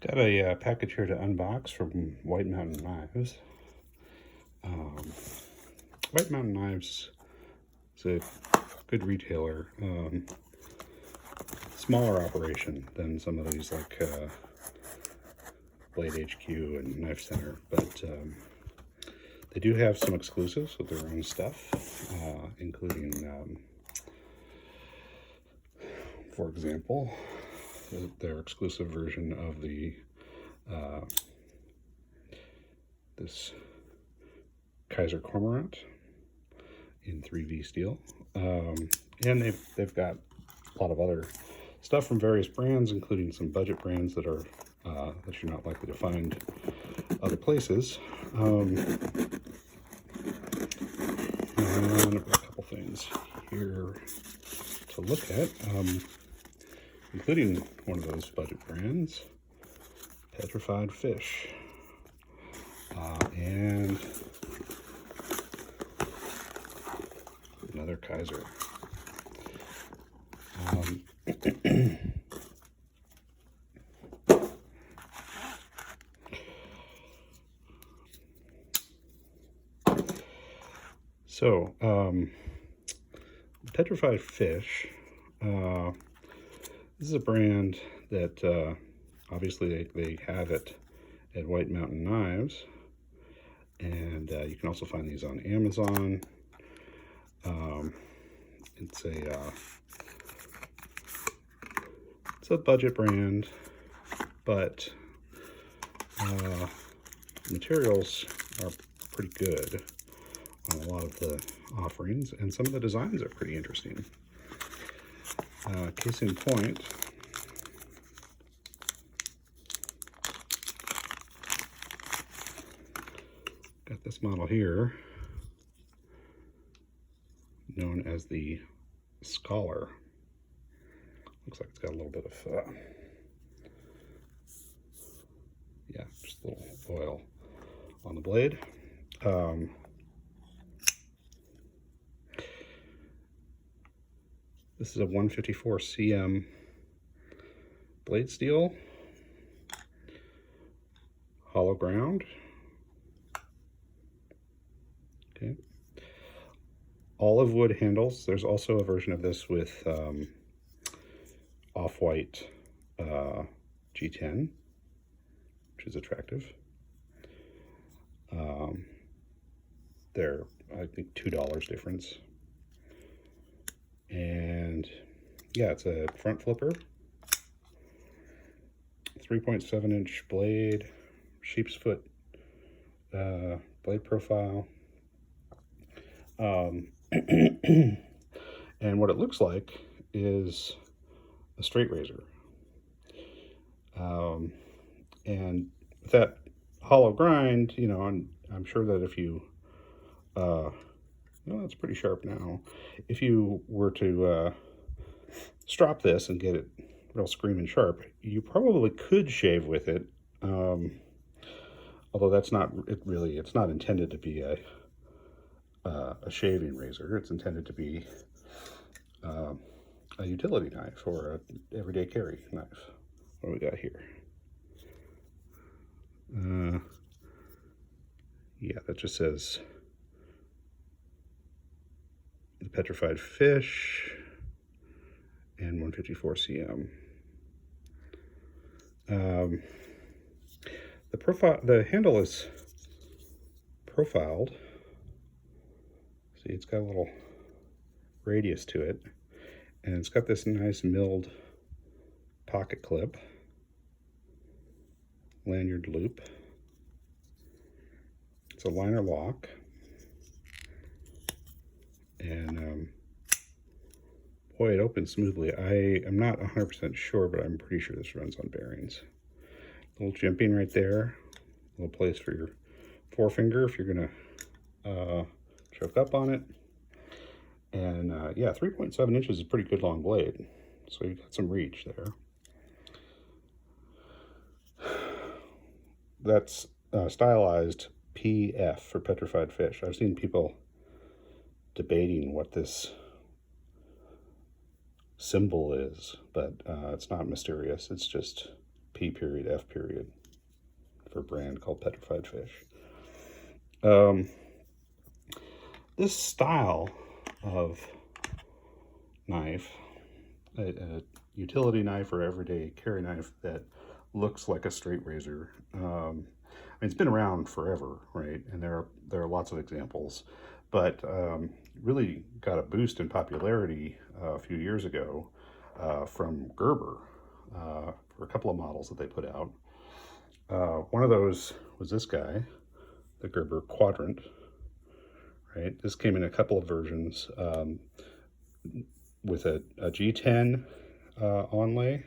Got a package here to unbox from White Mountain Knives. White Mountain Knives is a good retailer. Smaller operation than some of these like Blade HQ and Knife Center, but they do have some exclusives with their own stuff, including, for example, their exclusive version of the this Kizer Comfort in 3V steel, and they've got a lot of other stuff from various brands, including some budget brands that are that you're not likely to find other places. And I've got a couple things here to look at, including one of those budget brands, Petrified Fish, and another Kizer. So, Petrified Fish, this is a brand that obviously they have it at White Mountain Knives, and you can also find these on Amazon. It's a budget brand, but materials are pretty good on a lot of the offerings, and some of the designs are pretty interesting. Case in point, got this model here, known as the Scholar. Looks like it's got a little bit of, yeah, just a little oil on the blade. This is a 154 cm blade steel, hollow ground. Okay. Olive wood handles. There's also a version of this with off-white G10, which is attractive. They're, I think, $2 difference. And yeah, it's a front flipper, 3.7 inch blade, sheep's foot blade profile. And what it looks like is a straight razor. And with that hollow grind, you know, I'm sure that if you, well, it's pretty sharp now. If you were to strop this and get it real screaming sharp, you probably could shave with it. Although that's not, it's not intended to be a shaving razor. It's intended to be a utility knife or a everyday carry knife. What do we got here? Yeah, that just says the Petrified Fish and 154 cm. The handle is profiled. See, it's got a little radius to it, and it's got this nice milled pocket clip, lanyard loop. It's a liner lock, and boy, it opens smoothly. I am not 100% sure, but I'm pretty sure this runs on bearings. Little jimping right there, little place for your forefinger if you're gonna choke up on it. And yeah, 3.7 inches is a pretty good long blade, so you've got some reach there. That's stylized PF for Petrified Fish. I've seen people debating what this symbol is, but it's not mysterious. It's just P period F period for a brand called Petrified Fish. This style of knife, a utility knife or everyday carry knife that looks like a straight razor. I mean, it's been around forever, right? And there are lots of examples, but really got a boost in popularity a few years ago from Gerber for a couple of models that they put out. One of those was this guy, the Gerber Quadrant, right? This came in a couple of versions with a G10 onlay,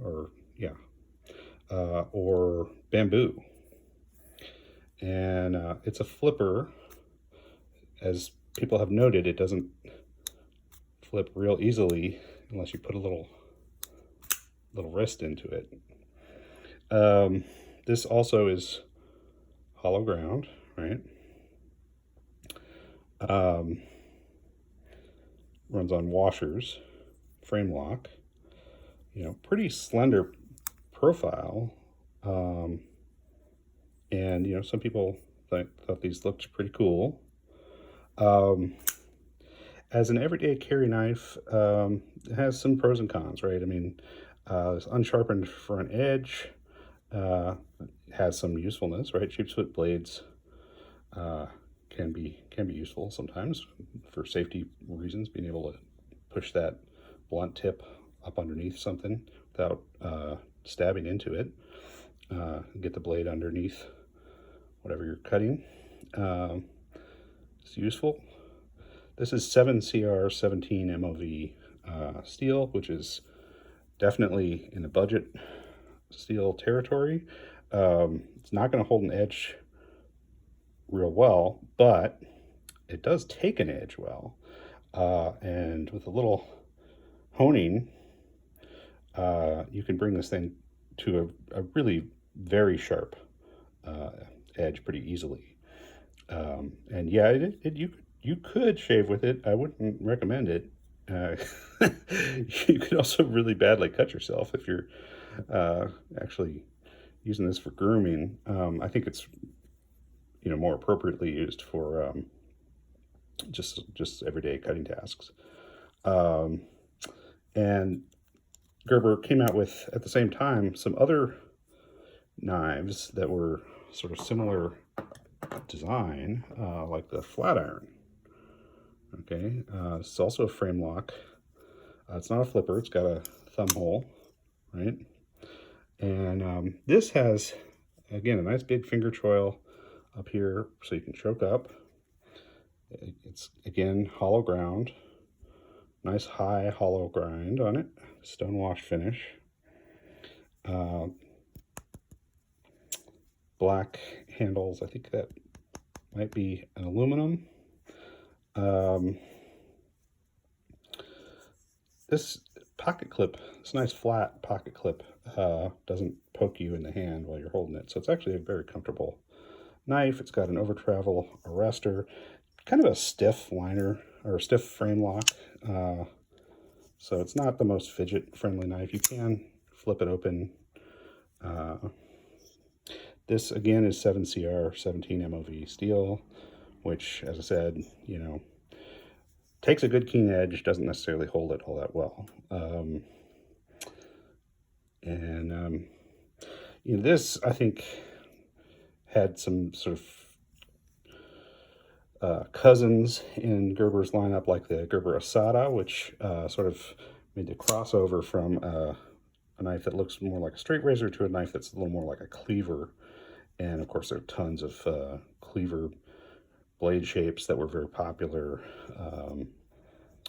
or yeah, or bamboo. And it's a flipper. As people have noted, it doesn't flip real easily unless you put a little wrist into it. This also is hollow ground, right? Runs on washers, frame lock, you know, pretty slender profile. And, you know, some people thought these looked pretty cool. As an everyday carry knife, it has some pros and cons, right? I mean, this unsharpened front edge has some usefulness, right? Sheepsfoot blades can be useful sometimes for safety reasons, being able to push that blunt tip up underneath something without stabbing into it. Get the blade underneath whatever you're cutting. It's useful. This is 7CR 17 MOV steel, which is definitely in the budget steel territory. It's not going to hold an edge real well, but it does take an edge well. And with a little honing, you can bring this thing to a really very sharp edge pretty easily. And yeah, you could shave with it. I wouldn't recommend it. You could also really badly cut yourself if you're actually using this for grooming. I think it's, you know, more appropriately used for just everyday cutting tasks. And Gerber came out with, at the same time, some other knives that were sort of similar design, like the Flatiron. Okay, it's also a frame lock. It's not a flipper, it's got a thumb hole, right? And this has, again, a nice big finger choil up here so you can choke up. It's, again, hollow ground. Nice high hollow grind on it. Stone wash finish. Black handles, I think that might be an aluminum. This pocket clip, this nice flat pocket clip, doesn't poke you in the hand while you're holding it. So it's actually a very comfortable knife. It's got an over travel arrestor, kind of a stiff liner or a stiff frame lock. So it's not the most fidget friendly knife. You can flip it open. This again is 7CR 17 MOV steel, which, as I said, you know, takes a good keen edge, doesn't necessarily hold it all that well. You know, this, I think, had some sort of cousins in Gerber's lineup, like the Gerber Asada, which sort of made the crossover from a knife that looks more like a straight razor to a knife that's a little more like a cleaver. And of course, there are tons of cleaver blade shapes that were very popular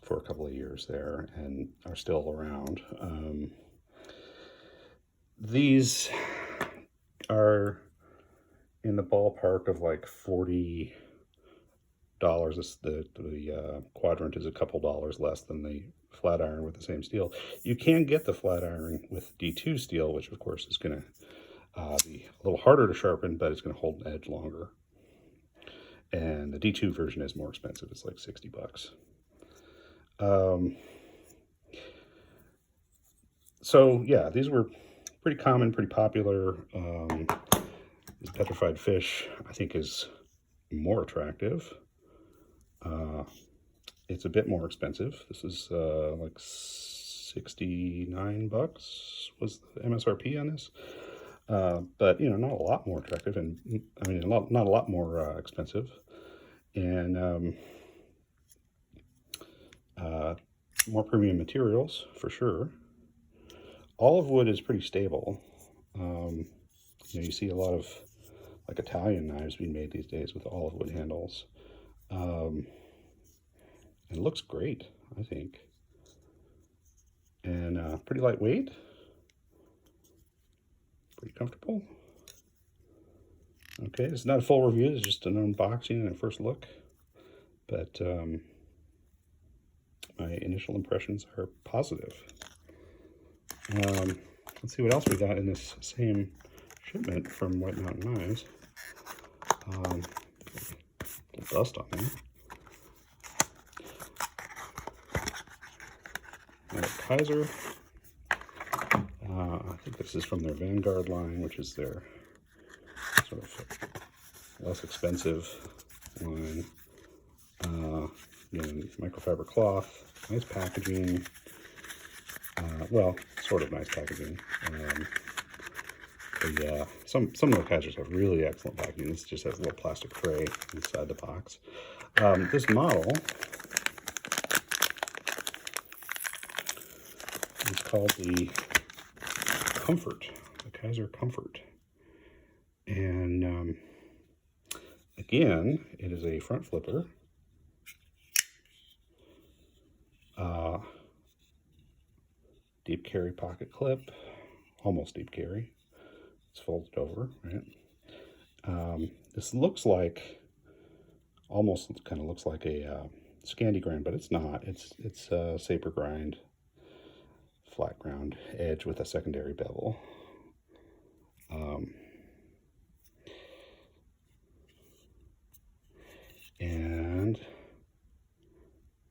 for a couple of years there and are still around. These are in the ballpark of like $40. The Quadrant is a couple dollars less than the Flatiron with the same steel. You can get the Flatiron with D2 steel, which of course is going to be a little harder to sharpen, but it's going to hold an edge longer. And the D2 version is more expensive. It's like $60. So yeah, these were pretty common, pretty popular. This Petrified Fish, I think, is more attractive. It's a bit more expensive. This is like 69 bucks was the MSRP on this. But, you know, not a lot more attractive, and I mean, not a lot more expensive. And more premium materials, for sure. Olive wood is pretty stable. You know, you see a lot of like Italian knives being made these days with olive wood handles. It looks great, I think. And pretty lightweight. Pretty comfortable. Okay, it's not a full review, it's just an unboxing and a first look. But my initial impressions are positive. Let's see what else we got in this same shipment from White Mountain Knives. Dust on there. Kizer. I think this is from their Vanguard line, which is their sort of less expensive line. Again, microfiber cloth, nice packaging. Well, sort of nice packaging. Some of the Kizers have really excellent packaging. This just has a little plastic tray inside the box. This model is called the Comfort, the Kizer Comfort. And again, it is a front flipper. Deep carry pocket clip, almost deep carry. It's folded over, right? This looks like, almost kind of looks like a Scandi grind, but it's not. It's saber grind, flat ground edge with a secondary bevel. And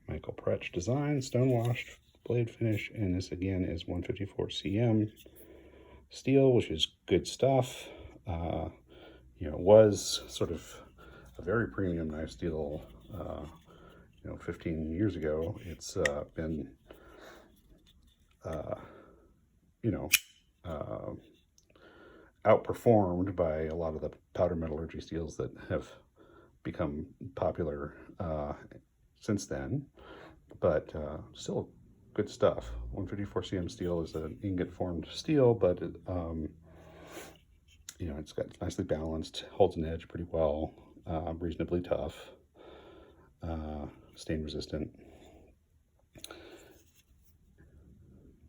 Michael Pretsch design, stonewashed blade finish, and this again is 154 cm steel, which is good stuff. You know, it was sort of a very premium knife steel, you know, 15 years ago. It's been, you know, outperformed by a lot of the powder metallurgy steels that have become popular since then, but still good stuff. 154 cm steel is an ingot formed steel, but it, you know, it's got nicely balanced, holds an edge pretty well, reasonably tough, stain resistant.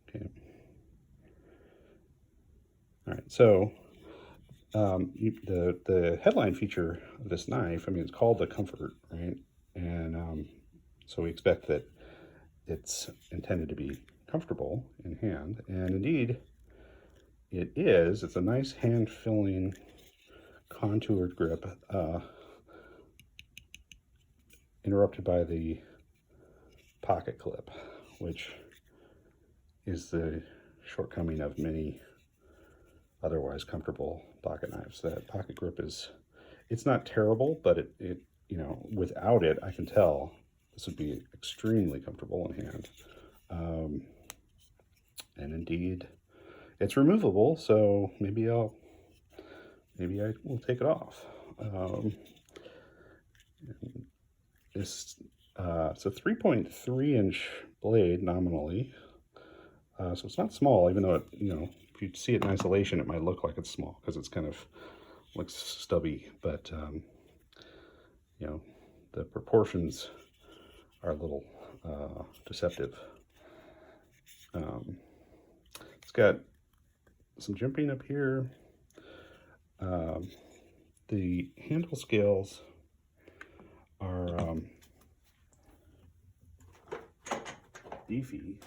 Okay. All right, so the headline feature of this knife, I mean, it's called the Comfort, right? And so we expect that it's intended to be comfortable in hand, and indeed it is. It's a nice hand-filling contoured grip, interrupted by the pocket clip, which is the shortcoming of many otherwise comfortable pocket knives. That pocket grip is, it's not terrible, but it you know, without it, I can tell this would be extremely comfortable in hand. And indeed, it's removable, so maybe I will take it off. It's a 3.3 inch blade nominally, so it's not small, even though it, you know, if you see it in isolation, it might look like it's small because it's kind of looks stubby, but you know, the proportions are a little deceptive. It's got some jimping up here. The handle scales are beefy.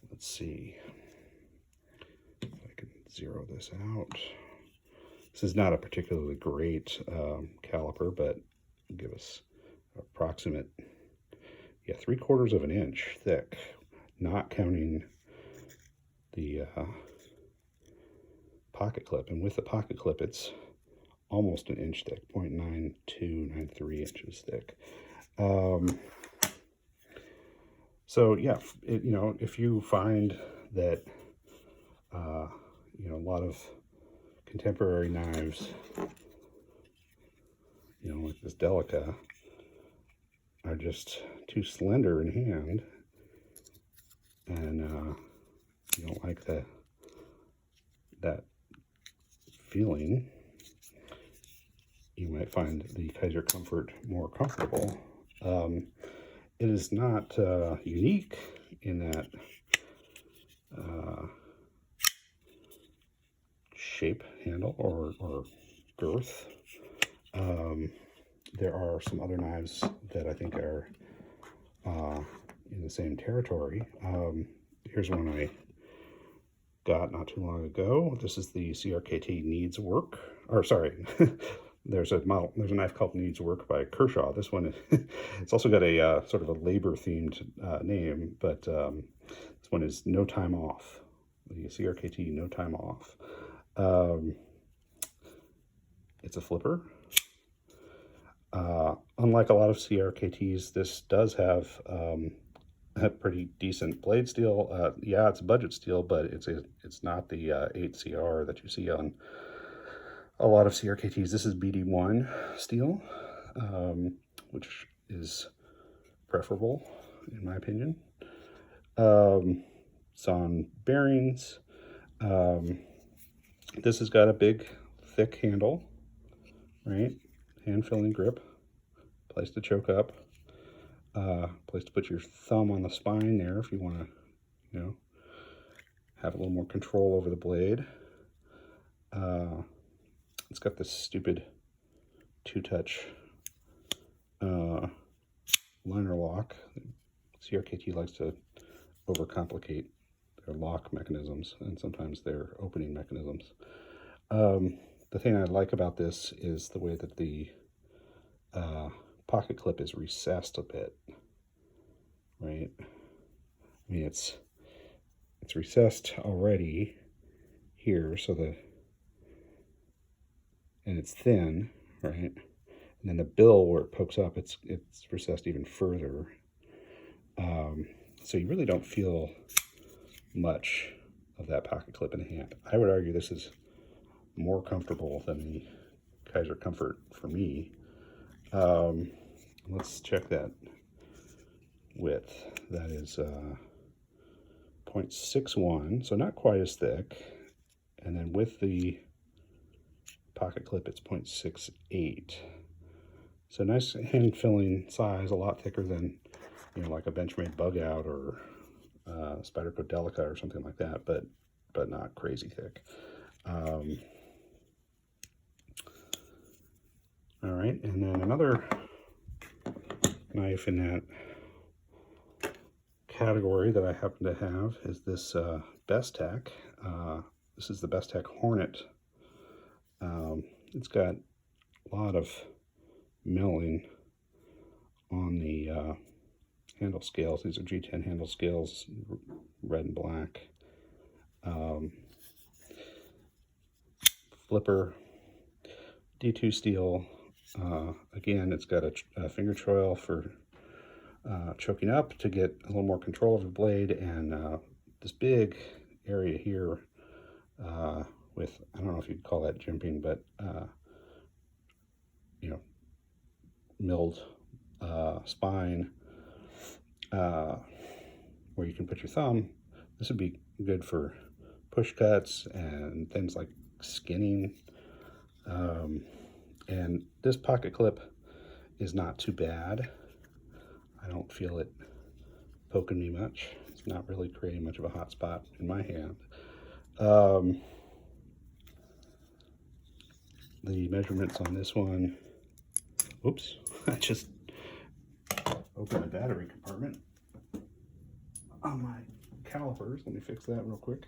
Let's see if I can zero this out. This is not a particularly great caliper, but give us approximate yeah, 3/4 of an inch thick, not counting the pocket clip. And with the pocket clip, it's almost an inch thick, 0.9293 inches thick. So yeah, you know, if you find that you know, a lot of contemporary knives, you know, like this Delica, are just too slender in hand, and you don't like that feeling, you might find the Kizer Comfort more comfortable. It is not unique in that shape, handle, or girth. There are some other knives that I think are in the same territory. Here's one I got not too long ago. This is the CRKT Needs Work, or sorry, there's a knife called Needs Work by Kershaw. This one, it's also got a sort of a labor-themed name, but this one is No Time Off. The CRKT No Time Off. It's a flipper. Unlike a lot of CRKTs, this does have a pretty decent blade steel. Yeah, it's budget steel, but it's not the 8CR that you see on a lot of CRKTs. This is BD1 steel, which is preferable in my opinion. It's on bearings. This has got a big, thick handle, right? Hand-filling grip, place to choke up, place to put your thumb on the spine there if you want to, you know, have a little more control over the blade. It's got this stupid two-touch liner lock. CRKT likes to overcomplicate their lock mechanisms and sometimes their opening mechanisms. The thing I like about this is the way that the pocket clip is recessed a bit, right? I mean, it's recessed already here, so and it's thin, right? And then the bill where it pokes up, it's recessed even further. So you really don't feel much of that pocket clip in the hand. I would argue this is more comfortable than the Kizer Comfort for me. Let's check that width. That is 0.61, so not quite as thick. And then with the pocket clip, it's 0.68. So nice hand-filling size, a lot thicker than, you know, like a Benchmade Bug Out or Spyderco Delica or something like that, but not crazy thick. All right, and then another knife in that category that I happen to have is this Bestech. This is the Bestech Hornet. It's got a lot of milling on the handle scales. These are G10 handle scales, red and black. Flipper, D2 steel. Again, it's got a finger choil for choking up to get a little more control of the blade, and this big area here with, I don't know if you'd call that jimping, but you know, milled spine where you can put your thumb. This would be good for push cuts and things like skinning. And this pocket clip is not too bad. I don't feel it poking me much. It's not really creating much of a hot spot in my hand. The measurements on this one, oops, I just opened the battery compartment on my calipers. Let me fix that real quick.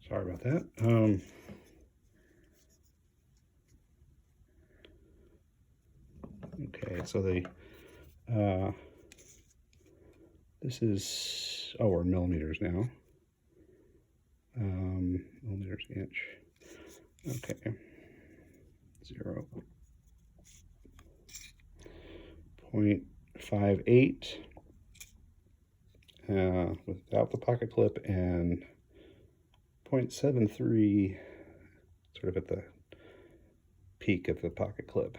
Sorry about that. Okay, so this is, oh, we're in millimeters now. Millimeters inch. Okay. 0.58 without the pocket clip, and 0.73 sort of at the peak of the pocket clip.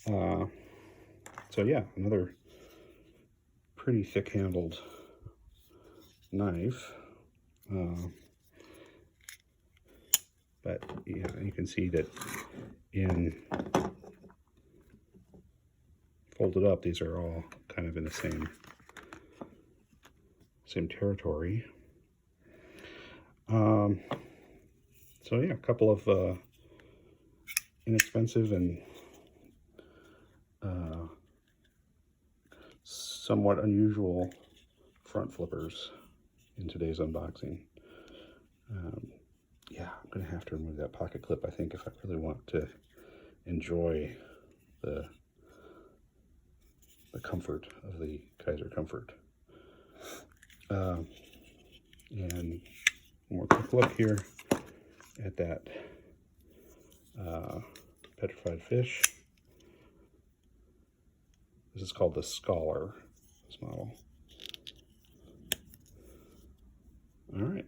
So yeah, another pretty thick-handled knife. But yeah, you can see that in folded up, these are all kind of in the same territory. So yeah, a couple of inexpensive and somewhat unusual front flippers in today's unboxing. Yeah, I'm going to have to remove that pocket clip, I think, if I really want to enjoy the comfort of the Kizer Comfort. And one more quick look here at that Petrified Fish. This is called the Scholar, this model. All right.